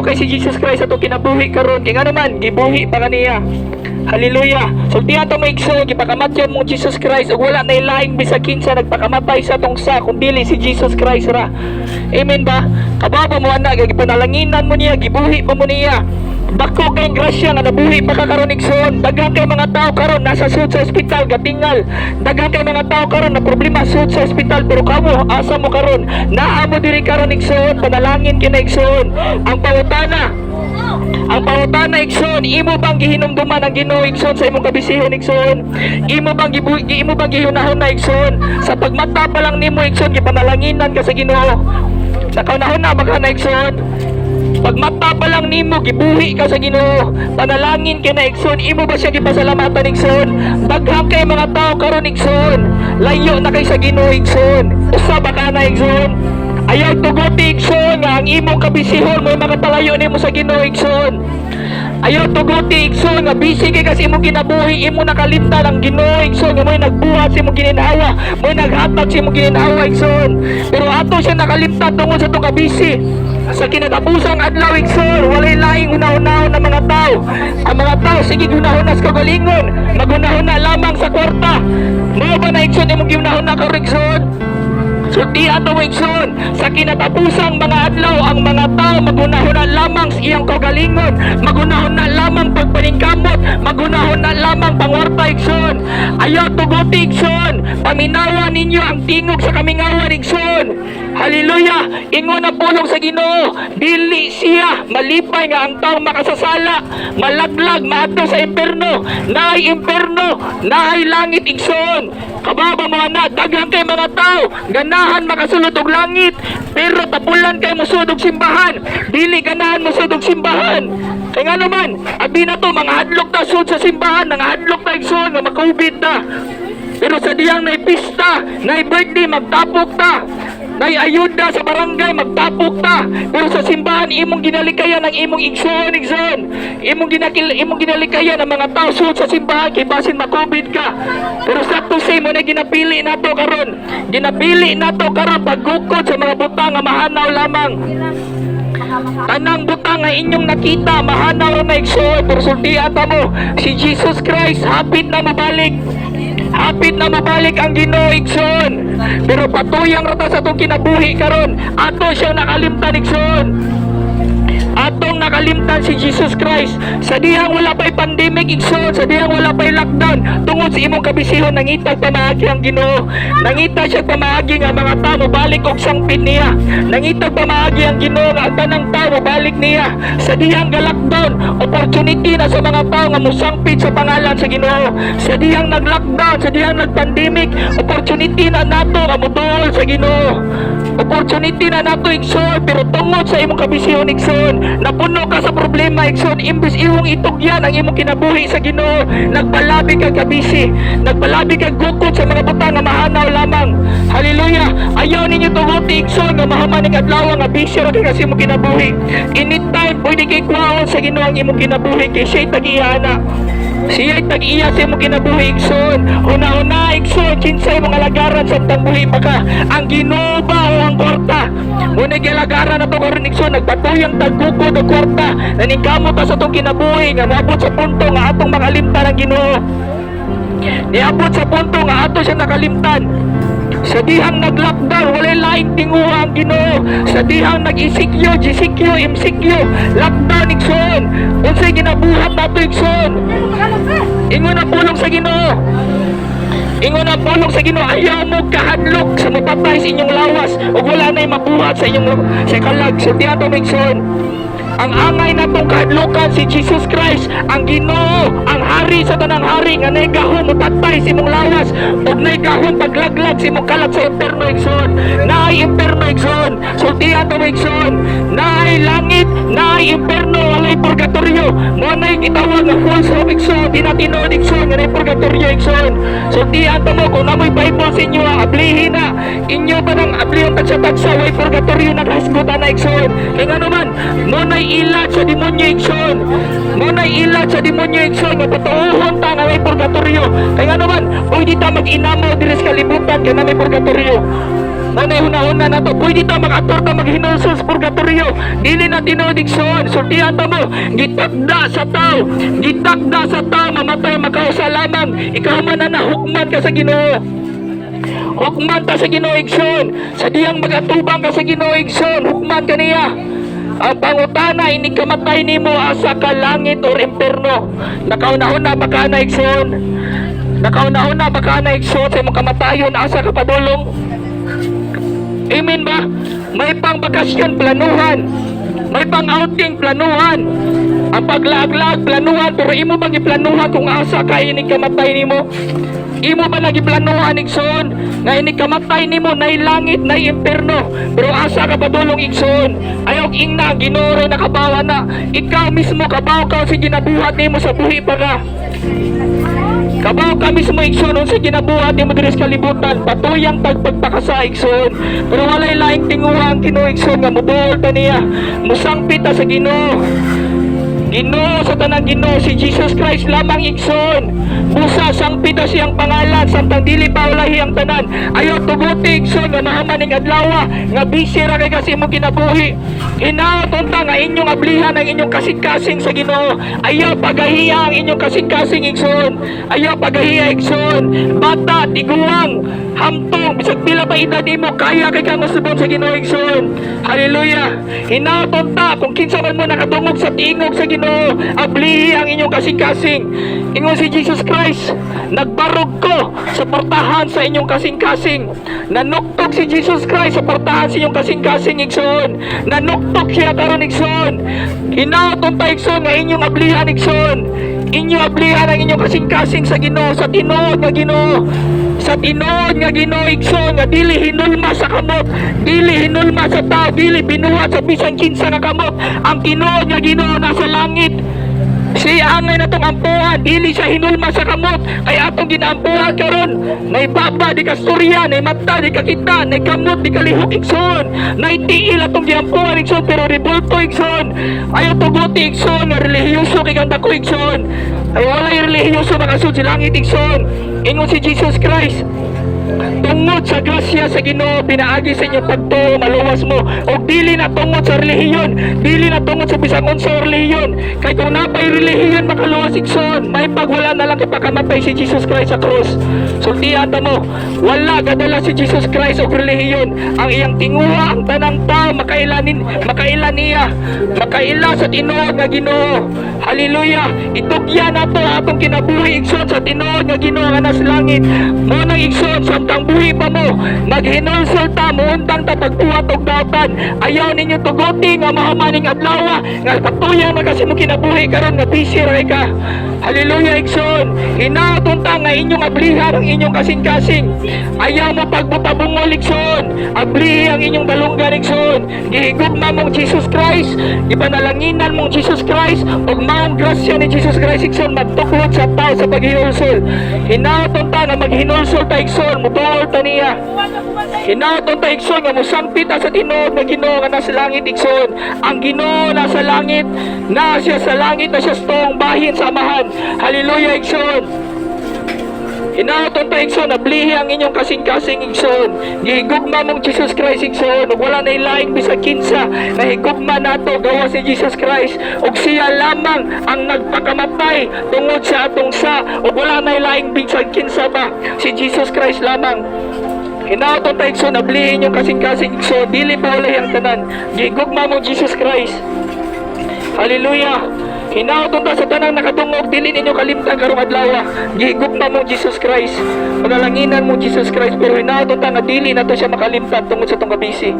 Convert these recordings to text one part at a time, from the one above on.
layo kay si Jesus Christ ato kinabuhi karon kay nga naman gibuhi pa kaniya. Hallelujah. Sultihan to may igsoon, gipakamatyon mo Jesus Christ ug wala na ilaing bisag kinsa nagpakamatay sa atong sa kung dili si Jesus Christ ra. Amen ba? Kababa mo ana gipanalanginan mo niya, gibuhi pa mo niya. Bako kay grasya nga nabuhi pa ka karon igsoon. Daghang kay mga tao karon nasa sud sa ospital gatingal. Daghang kay mga tao karon na problema sud sa ospital pero kamo asa mo karon? Naa mo diri karon igsoon, panalangin kina igsoon. Ang pangutana igsoon, imo bang gihinumduman ang Ginoo igsoon sa imong kabisihon igsoon? Imo bang gihunahon na igsoon? Sa pagmata pa lang nimo igsoon gipanalanginan ka sa Ginoo. Nakaunahon na magana igsoon. Pagmata pa lang nimo gibuhi ka sa Ginoo. Panalangin ka na igsoon, imo ba siya gipasalamatan igsoon? Daghang kay mga tao karon igsoon, layo na kay sa Ginoo igsoon. Usa ba ka na igsoon? Ayaw tuguti igsoon nga ang imong kabisihon mo makapalayo nimo sa Ginoo igsoon. Ayaw tuguti igsoon nga busy kay kasi imong kinabuhi, imo nakalimtan ang Ginoo igsoon nga mo'y nagbuhat sa imong gininhawa, mo'y naghatag sa imong gininhawa igsoon. Pero ato siya nakalimtan tungod sa itong kabisi. Sa kinatapusang adlaw igsoon, walay laing una-unahon ng mga tao. Ang mga tao sige gunahon na sa kagalingon, magunahon na lamang sa kwarta. Mao ba na igsoon imong gunahon na ka igsoon? Sulti ato igsoon, sa kinatapusang mga adlaw ang mga tao magunahon na lamang sa iyang kagalingon, magunahon na lamang pagpaningkamot, magunahon na lamang pangwarta igsoon. Ayaw tuguti igsoon, paminawa ninyo ang tingog sa kamingawan igsoon. Hallelujah! Ingon ang pulong sa Ginoo, dili siya malipay nga ang tao makasasala, malaglag maadto sa imperno, naay imperno, naay langit igsoon. Kababa mo na, daghang kay mga tao, ganahan makasulod og langit, pero tapulan kay musud og simbahan, dili ganahan musud og simbahan. Kaya nga naman, abi na to, mga hadlok na sud sa simbahan, mga hadlok na igsoon, nga makubit na. Pero sa diyang na pista, na birthday, magtapok ta. Nay ayuda sa barangay magtapok ta, pero sa simbahan imong ginalikayan ang imong igsoon. Imong ginalikayan ang mga tao sud sa simbahan kay basin makubit ka. Pero sakto say mo na ginapili nato karon. Ginapili nato karon paggukod sa mga butang nga mahanaw lamang. Tanang butang nga inyong nakita mahanaw na igsoon, pero sulti ata mo si Jesus Christ hapit na mabalik. Hapit na mabalik ang Ginoo igsoon. Pero patuyang rata sa itong kinabuhi karon, ato siyang nakalimtan igsoon. Atong nakalimtan si Jesus Christ. Sa dihang wala pa'y pandemic igsoon, sa dihang wala pa'y lockdown, tungod sa imong kabisihon nangitag pamaagi ang Ginoo. Nangitag siya pamaagi nga mga tao balik og sangpit niya. Nangitag pamaagi ang Ginoo nga ang tanang tao balik niya. Sa dihang ga-lockdown, opportunity na sa mga tao nga musangpit sa pangalan sa Ginoo. Sa dihang nag-lockdown, sa dihang nag-pandemic, opportunity na nato nga mutuol sa Ginoo. Opportunity na nato igsoon, pero tungod sa imong kabisihon igsoon, napuno ka sa problema igsoon, imbis imong itugyan ang imong kinabuhi sa Ginoo, nagpalabi kag kabisi, nagpalabi kag gukod sa mga butang nga mahanaw lamang. Hallelujah! Ayaw ninyo tuguti igsoon nga mahumaning adlaw nga bisyo ra kay imong kinabuhi. Anytime pwede kay kuhaon sa Ginoo ang imong kinabuhi kay siya'y tag-iyana. Siya'y tag-iya sa imong kinabuhi igsoon. Una-una igsoon, kinsay mga lagaran sa buhi pa ka. Ang Ginoo ba o ang kwarta? Muna gilagaran na ito karon igsoon, nagpatuyang tagkukod o kwarta. Naningkamot ta sa itong kinabuhi nga naabot sa punto nga atong makalimtan ang Ginoo. Niabot sa punto nga ato siya nakalimtan. Sa dihang nag-lockdown, walay laing tinguha ang Ginoo. Sa dihang nag-isikyo, gisikyo, imsikyo, lockdown igsoon. Unsay ginabuhat nato igsoon. Ingon ang pulong sa Ginoo. Ingon ang pulong sa Ginoo, ayaw mo kahadlok sa mapatay sa inyong lawas o wala na'y mabuhat sa inyong sa kalag. Sa diyan mo igsoon. Ang angay natong kahadlokan si Jesus Christ, ang Ginoo, ang hari sa tanang hari nga nay gahom mapatay si mong lawas ug nay gahom paglaglag si mong kalat sa imperno igsoon. Naay imperno igsoon. Sultihan to igsoon. Naay langit, naay imperno, walay purgatorio. Mo nay gitawag nga false hope igsoon, tinatinud igsoon nga nay purgatorio igsoon. Sultihan to mo kung namoy Bible sa inyo ablihin na. Inyo ba nang abliyon tagsa-tagsa way purgatorio naghasgutan na igsoon. Kay ngano man, mo nay ilat sa demonyo igsoon. Munay ilat sa demonyo igsoon nga patuuhon ta nga may purgatorio. Kaya nga naman, pwede ta mag-inamo diri sa kalibutan kaya na may purgatorio. Nanay hunahuna na to. Pwede ta mag-ator ka maghinulsol sa purgatorio. Dili na tinuod igsoon. Sultihan ta mo. Gitakda sa tao. Gitakda sa tao. Mamatay makausa lamang. Ikaw man na hukman ka sa Ginoo. Hukman ta sa Ginoo igsoon. Sa diyang magatubang ka sa Ginoo igsoon. Hukman ka niya. Ang pangutana, ini kamatay nimo asa ka langit o imperno. Nakaunahon ba ka na igsoon? Nakaunahon ba ka na igsoon sa imong kamatayon asa ka padulong? Amen ba? May pang bakasyon planuhan. May pang outing planuhan. Ang paglaag-laag planuhan, pero imo bang iplanuhan kung asa ka ini kamatay nimo? Imo ba lagi planuhan igsoon nga ini kamatay nimo nay langit nay imperno, pero asa ka padulong igsoon? Ayaw ingna Ginoo nakabawa na. Ikaw mismo kabaw ka sa ginabuhat nimo sa buhi pa ka. Kabaw ka mismo igsoon sa ginabuhat nimo diri sa kalibutan, patuyang pagpagpakasa igsoon. Pero walay laing tinguha ang Ginoo igsoon nga moduol ta niya. Musangpit ta sa Ginoo. Ginoo sa tanang Ginoo si Jesus Christ lamang igsoon. Busa sangpita siyang pangalan samtang dili paulahi ang tanan. Ayaw tubuti igsoon nga mahamaning adlaw nga busy ra kay kasi mo kinabuhi. Hinaot ta nga inyong ablihan ang inyong kasing-kasing sa Ginoo. Ayaw pagahiya ang inyong kasing-kasing igsoon. Ayaw pagahiya igsoon. Bata, tiguang, hamtong, bisag pila pa edad nimo kaya kay kang musubon sa Ginoo igsoon. Hallelujah. Hinaot ta kung kinsa man mo nakadungog sa tingog sa Ginoo, ablihi ang inyong kasing-kasing. Ingon si Jesus Christ, nagbarog ko sa portahan sa inyong kasing-kasing. Nanuktok si Jesus Christ sa portahan sa inyong kasing-kasing igsoon. Nanuktok siya karon igsoon. Hinaoton ta igsoon nga inyong ablihan igsoon. Inyong ablihan ang inyong kasing-kasing sa Ginoo, sa tinuod nga Ginoo. Sa tinuod nga Ginoo igsoon nga dili hinulma sa kamot, dili hinulma sa tao, dili binuhat sa bisan kinsa nga kamot. Ang tinuod nga Ginoo nasa langit. Siya angay na itong ampuhan, dili siya hinulma sa kamot. Kaya atong ginampuhan karon, may baba di kasturya, may mata di kakita, may kamot di kalihok igsoon, may tiil atong ginampuhan igsoon, pero ribulto igsoon. Ayaw tubuti igsoon nga relihiyoso kay ganda ko igsoon. Ay walay relihiyoso makasud si langit igsoon. Ingon si Jesus Christ, tungod sa grasya sa Ginoo pinaagi sa inyong pagtuo maluwas mo, o dili na tungod sa relihiyon, dili na tungod sa bisang unsang relihiyon. Kay kung napay relihiyon makaluwas igsoon, may pagwala na lang kay pagkamatay si Jesus Christ sa krus. Sultihan ta mo, wala gadala si Jesus Christ og relihiyon. Ang iyang tinguha ang tanang tao makailan niya, makaila sa tinuod nga Ginoo. Hallelujah. Itugyan nato atong kinabuhi igsoon sa tinuod nga Ginoo nga nasa langit. Mo nang igsoon samtang buhi pa mo, maghinulsol ta, muundang ta pagbuhat og dautan. Ayaw ninyo tuguti nga mahamaning adlaw nga patuyan na kasi mo kinabuhi karon nga busy ra ka. Hallelujah igsoon. Hinaton ta nga inyong ablihan ang inyong kasing-kasing. Ayaw mo pagbutabungol igsoon. Ablihi ang inyong dalunggan igsoon. Gihigugma mong Jesus Christ, ipanalanginan mong Jesus Christ, ug maong grasya ni Jesus Christ igsoon magtuklod sa tao sa paghinulsol. Hinaton ta nga maghinulsol ta igsoon, mutuol ta niya. Hinaton ta igsoon nga musangpit ta sa tinuod nga Ginoo nga nasa langit igsoon. Ang Ginoo nasa langit, na siya sa langit, na siya sa tuong bahin sa Amahan. Hallelujah igsoon. Hinaton ta igsoon, ablihi ang inyong kasing-kasing igsoon. Gihigugma mong Jesus Christ igsoon, ug wala na ilaing bisag kinsa na higugma nato gawa si Jesus Christ, ug siya lamang ang nagpakamatay tungod sa atong ug wala na ilaing bisag kinsa ba, si Jesus Christ lamang. Hinaton ta igsoon, ablihi inyong kasing-kasing igsoon, dili pa walay ang tanan. Gihigugma mong Jesus Christ. Hallelujah. Hinaton ta sa tanang nakatungog, dili ninyo kalimtan karong adlaw. Gihigugma mo Jesus Christ, panalanginan mo Jesus Christ, pero hinaton ta nga dili na to siya makalimtan tungod sa tong kabisi.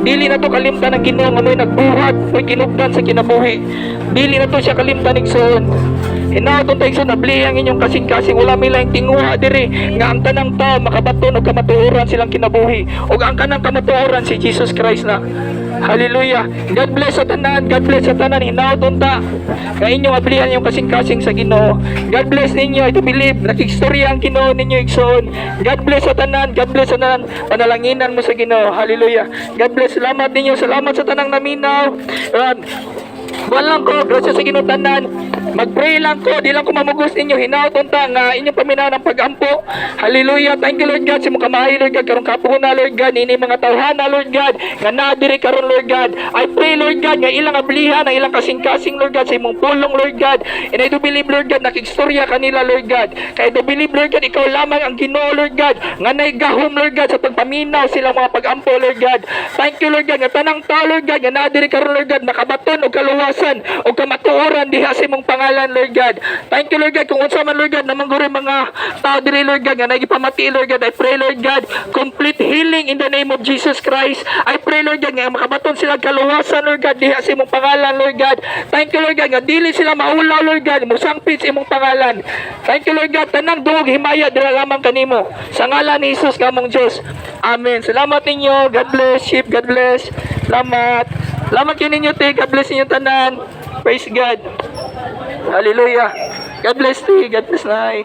Dili na to kalimtan ang Ginoo nga mo'y nagbuhat, mo'y kinugdan sa kinabuhi. Dili na to siya kalimtan igsoon. Hinaton ta igsoon, ablihi ang inyong kasing-kasing. Wala may laing tinguha diri nga ang tanang tao makabaton og kamatuoran silang kinabuhi, ug ang kanang kamatuoran si Jesus Christ na. Hallelujah. God bless sa tanan, God bless sa tanan. Hinaton ta nga inyong ablihan yung kasing-kasing sa Ginoo. God bless ninyo, ito believe, nakikistorya ang Ginoo ninyo igsoon. God bless sa tanan, God bless sa tanan. Panalanginan mo sa Ginoo. Hallelujah. God bless, salamat ninyo, salamat sa tanang naminaw. Buwan lang ko, grasya sa ginutanan. Mag-pray lang ko, di lang ko mamugos ninyo, hinaot unta nga inyong paminaw ng pag-ampo. Hallelujah, thank you Lord God, sa mga kamahay Lord God, karong kapuna Lord God, ini mga tawhana Lord God, nga nadiri karon Lord God. I pray Lord God, nga ilang ablihan, ang ilang kasing-kasing Lord God, sa imong pulong Lord God. And I do believe Lord God, nakikstorya kanila Lord God. Kaya I do believe Lord God, ikaw lamang ang Ginoo Lord God, nga naigahom Lord God, sa pagpaminaw silang mga pag-ampo Lord God. Thank you Lord God, nga tanang tao Lord God, nga nadiri karon Lord God, makabaton o kaluwasan o kamatuoran diha sa imong pangalan Lord God. Thank you Lord God, kung unsa man Lord God, namang guri mga tao diri Lord God, nga nagipamati Lord God, I pray Lord God, complete healing in the name of Jesus Christ. I pray Lord God, nga makabaton sila kaluwasan Lord God, diha sa imong pangalan Lord God. Thank you Lord God, nga dili sila maulaw Lord God, musangpit sa imong pangalan. Thank you Lord God, tanang dungog himaya dira lamang kanimo. Sa ngalan ni Jesus kamong Dios. Amen. Salamat ninyo. God bless. Sheep. God bless. Salamat. Salamat kayo ninyo, te. God bless ninyo tanan. Praise God. Hallelujah. God bless, te. God bless, Nay.